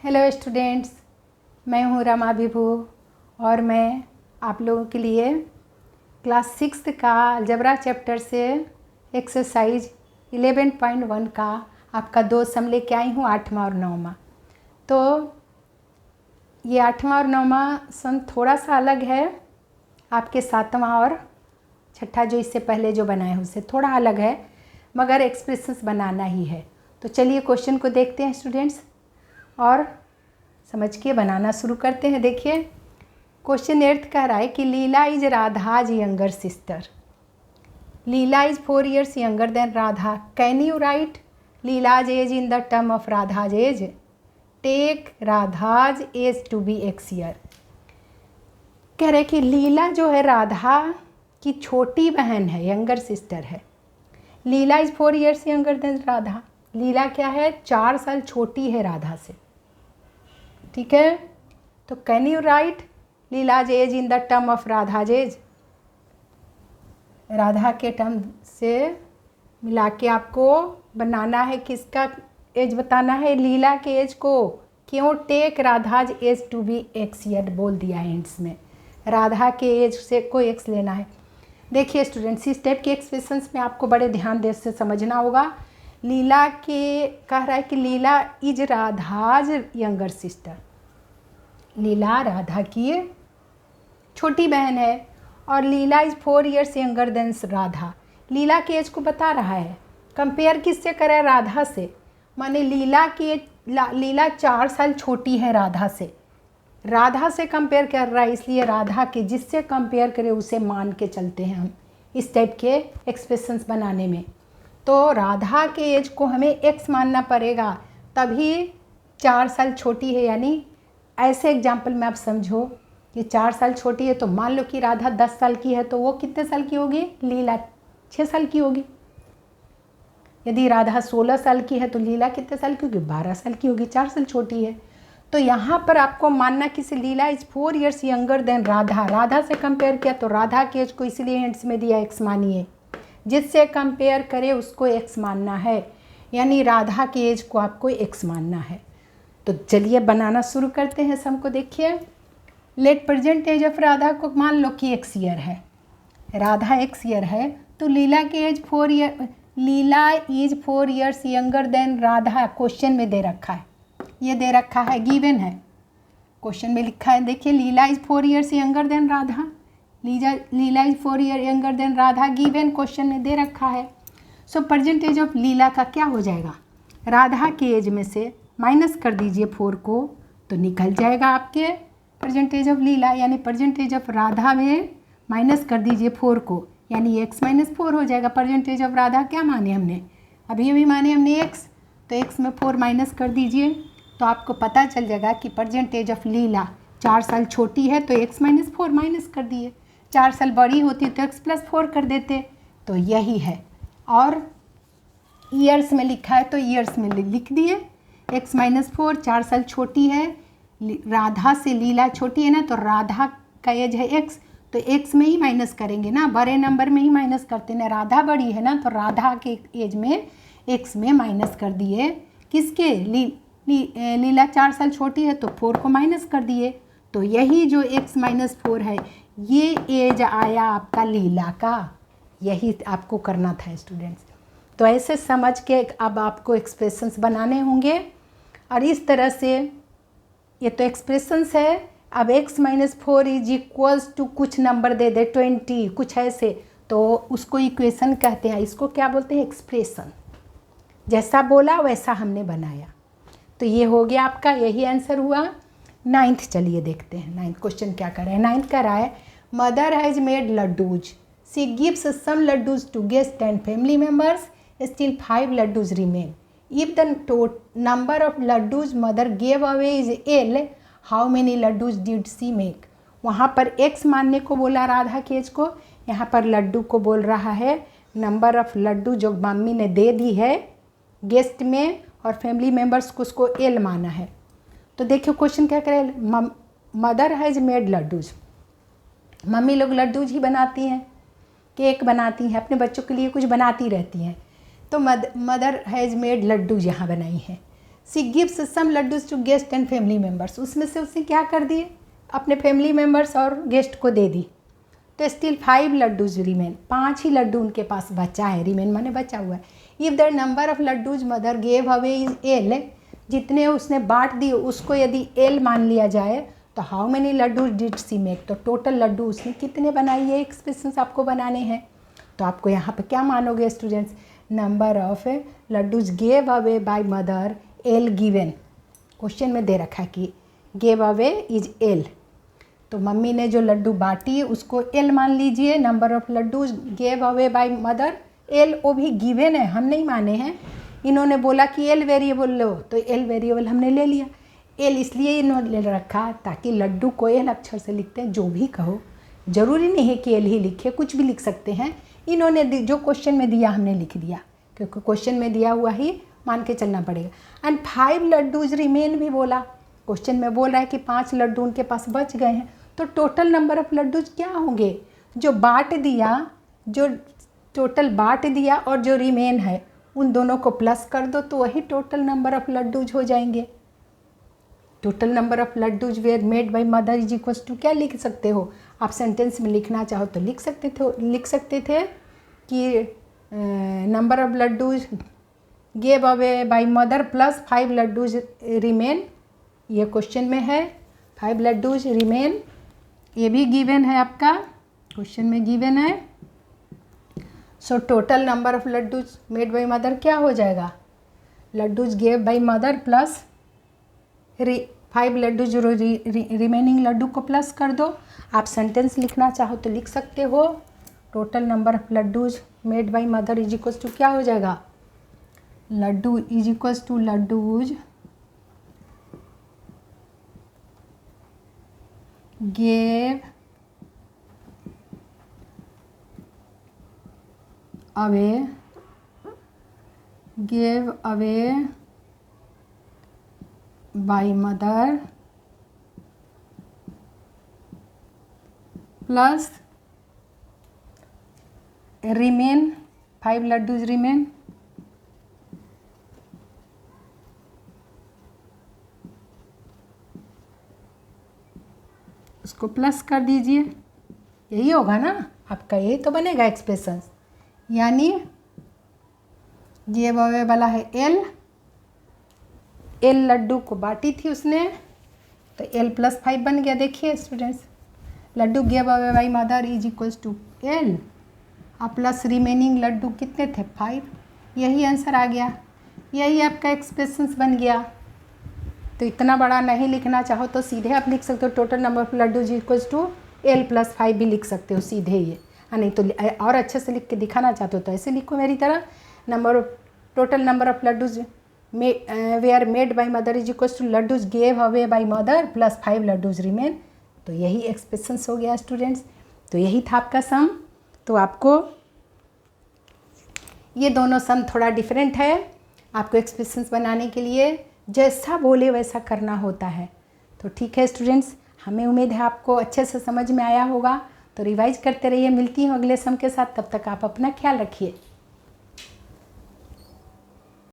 Hello students, मैं हूँ रमा विभू और मैं आप लोगों के लिए क्लास 6 का अलजेब्रा चैप्टर से एक्सरसाइज 11.1 का आपका 2 सम लेके आई हूँ, 8वां और 9वां। तो ये 8वां और 9वां सम थोड़ा सा अलग है आपके 7वां और 6ठा जो इससे पहले जो बनाए हैं उससे थोड़ा अलग है, मगर एक्सप्रेशंस बनाना ही है। तो चलिए क्वेश्चन को देखते हैं स्टूडेंट्स और समझ के बनाना शुरू करते हैं। देखिए क्वेश्चन 8 कह रहा है कि Leela is Radha's younger sister. Leela is 4 years younger than Radha. Can you write Leela's age in the term of Radha's age? Take Radha's age to be x year। कह रहे कि लीला जो है राधा की छोटी बहन है, यंगर सिस्टर है। Leela is 4 years younger than Radha. Leela क्या है? 4 साल छोटी है राधा से। ठीक है, तो can you write Leela's age in the term of Radha's age? Radha के टर्म से मिला के आपको बनाना है, किसका एज बताना है? लीला के एज को। क्यों? Take Radha's age to be x year बोल दिया है एंड्स में। राधा के एज से कोई x लेना है। देखिए स्टूडेंट्स, इस टाइप के एक्सप्रेशंस में आपको बड़े ध्यान दे से समझना होगा। लीला के कह रहा है कि Leela is Radha's younger sister. Leela Radha की छोटी बहन है और Leela is 4 years younger than Radha. Leela के एज को बता रहा है, कंपेयर किससे करे? राधा से। माने लीला 4 साल छोटी है राधा से। राधा से कंपेयर कर रहा है, इसलिए राधा के जिससे कंपेयर करे उसे मान के चलते हैं हम इस टाइप के एक्सप्रेशंस बनाने में। तो राधा के एज को हमें x मानना पड़ेगा, तभी 4 साल छोटी है। यानी ऐसे एग्जाम्पल में आप समझो कि 4 साल छोटी है, तो मान लो कि राधा 10 साल की है, तो वो कितने साल की होगी? लीला 6 साल की होगी। यदि राधा 16 साल की है तो लीला कितने साल की होगी? 12 साल की होगी, 4 साल छोटी है। तो यहाँ पर आपको मानना किसी, Leela is 4 years younger than Radha. Radha से कंपेयर किया तो राधा के एज को इसलिए एंड्स में दिया x मानिए। जिससे कंपेयर करे उसको x मानना है, यानी राधा के एज को आपको x मानना है। तो चलिए बनाना शुरू करते हैं सम को। देखिए let present age of Radha को मान लो कि x year है। राधा x year है तो लीला के age 4 year, Leela is 4 years younger than Radha question में दे रखा है, ये दे रखा है, गिवन है, क्वेश्चन में लिखा है। देखिए Leela is 4 years younger than Radha. Leela is 4 year younger than Radha, given question में दे रखा है। So present age of Leela का क्या हो जाएगा? राधा के एज में से माइनस कर दीजिए 4 को, तो निकल जाएगा आपके प्रेजेंट एज ऑफ लीला, यानी प्रेजेंट एज ऑफ राधा में माइनस कर दीजिए 4 को, यानी x - 4 हो जाएगा। प्रेजेंट एज ऑफ राधा क्या माने हमने? अभी माने हमने x, तो x में 4 माइनस कर दीजिए, तो आपको पता चल जाएगा कि प्रेजेंट एज ऑफ लीला 4 साल छोटी है, तो x - 4 माइनस कर दिए। 4 साल बड़ी होती तो x + 4 कर देते, तो यही है। और ईयर्स में लिखा है तो ईयर्स में लिख दिए x - 4। 4 साल छोटी है राधा से, लीला छोटी है ना, तो राधा का एज है x, तो x में ही माइनस करेंगे ना, बड़े नंबर में ही माइनस करते ना। राधा बड़ी है ना, तो राधा के एज में x में माइनस कर दिए। किसके? लीला 4 साल छोटी है तो 4 को माइनस कर दिए, तो यही जो x - 4 है ये एज आया आपका लीला का। यही आपको करना था स्टूडेंट्स। तो ऐसे समझ के अब आपको एक्सप्रेशंस बनाने होंगे, और इस तरह से ये तो एक्सप्रेशंस है। अब x - 4 इज इक्वल्स टू कुछ नंबर दे दे 20, कुछ ऐसे, तो उसको इक्वेशन कहते हैं। इसको क्या बोलते हैं? एक्सप्रेशन। जैसा बोला वैसा हमने बनाया, तो ये हो गया आपका, यही आंसर हुआ। 9th चलिए देखते हैं 9th क्वेश्चन क्या कर रहे हैं। 9th का रहा है mother has made laddoos, she gives some laddoos to guest and family members, still 5 laddoos remain. If the number of laddoos mother gave away is L, how many laddoos did she make? वहाँ पर x मानने को बोला राधा के एज को, यहाँ पर लड्डू को बोल रहा है। नंबर ऑफ लड्डू जो मम्मी ने दे दी है गेस्ट में, और फैमिली मेम्बर्स को उसको L माना है। तो देखिए क्वेश्चन क्या करें, mother has made laddoos. Mummy लोग लड्डूज ही बनाती हैं, केक बनाती हैं, अपने बच्चों के लिए कुछ बनाती रहती हैं। तो मदर हैज़ मेड लड्डूज यहाँ बनाई हैं। She gives some laddoos to guest and family members, उसमें से उसने क्या कर दिए, अपने फैमिली मेम्बर्स और गेस्ट को दे दी। तो स्टिल 5 लड्डूज रिमेन, 5 ही लड्डू उनके पास बचा है, रिमेन माने बचा हुआ है। If the number of laddoos mother gave away is L, जितने उसने बांट दिए उसको यदि एल मान लिया जाए तो how many laddoo did she make, तो टोटल लड्डू उसने कितने बनाई है, एक्सप्रेशंस आपको बनाने हैं। तो आपको यहाँ पे क्या मानोगे students, number of laddoos gave away by mother L given, question में दे रखा है कि गेव अवे इज एल, तो मम्मी ने जो लड्डू बांटी उसको एल मान लीजिए। Number of laddoos gave away by mother L, वो भी गिवन है, हम नहीं माने हैं। इन्होंने बोला कि एल वेरिएबल लो, तो एल वेरिएबल हमने ले लिया। एल इसलिए इन्होंने ले रखा ताकि लड्डू को एल अक्षर से लिखते हैं, जो भी कहो, ज़रूरी नहीं है कि एल ही लिखे, कुछ भी लिख सकते हैं। इन्होंने जो क्वेश्चन में दिया हमने लिख दिया, क्योंकि क्वेश्चन में दिया हुआ ही मान के चलना पड़ेगा। एंड 5 लड्डूज रिमेन भी बोला, क्वेश्चन में बोल रहा है कि 5 लड्डू उनके पास बच गए हैं, तो टोटल नंबर ऑफ लड्डूज क्या होंगे, जो बांट दिया, जो टोटल बांट दिया और जो रिमेन है उन दोनों को प्लस कर दो तो वही टोटल नंबर ऑफ लड्डूज हो जाएंगे। Total number of laddoos were made by mother is equals to, क्या लिख सकते हो आप, सेंटेंस में लिखना चाहो तो लिख सकते थे कि number of laddoos gave away by mother plus 5 laddoos remain, ये क्वेश्चन में है। 5 लड्डूज रिमेन, ये भी गिवन है आपका, क्वेश्चन में गिवन है। So total number of laddoos made by mother क्या हो जाएगा, laddoos gave by mother plus 5 laddoo जो रिमेनिंग लड्डू को प्लस कर दो। आप सेंटेंस लिखना चाहो तो लिख सकते हो, total number of laddoos made by mother is equals to क्या हो जाएगा, laddoo is equals to laddoos gave away by mother plus remain 5 laddoos remain, उसको प्लस कर दीजिए, यही होगा ना आपका, यही तो बनेगा एक्सप्रेशन। यानी गिव अवे वाला है एल लड्डू को बांटी थी उसने, तो एल प्लस 5 बन गया। देखिए students, laddoo give away by mother is equals to L, और प्लस रिमेनिंग लड्डू कितने थे 5, यही आंसर आ गया, यही आपका एक्सप्रेशंस बन गया। तो इतना बड़ा नहीं लिखना चाहो तो सीधे आप लिख सकते हो total number of laddoo is equals to L plus 5 भी लिख सकते हो सीधे ये, नहीं तो और अच्छे से लिख के दिखाना चाहते हो तो ऐसे लिखो मेरी तरह, total number of laddoos were made by mother is equals to laddoos gave away by mother plus 5 laddoos remain, तो यही एक्सप्रेशंस हो गया स्टूडेंट्स। तो यही था आपका सम। तो आपको ये दोनों सम थोड़ा डिफरेंट है, आपको एक्सप्रेशंस बनाने के लिए जैसा बोले वैसा करना होता है। तो ठीक है स्टूडेंट्स, हमें उम्मीद है आपको अच्छे से समझ में आया होगा। तो रिवाइज करते रहिए, मिलती हूँ अगले सम के साथ, तब तक आप अपना ख्याल रखिए।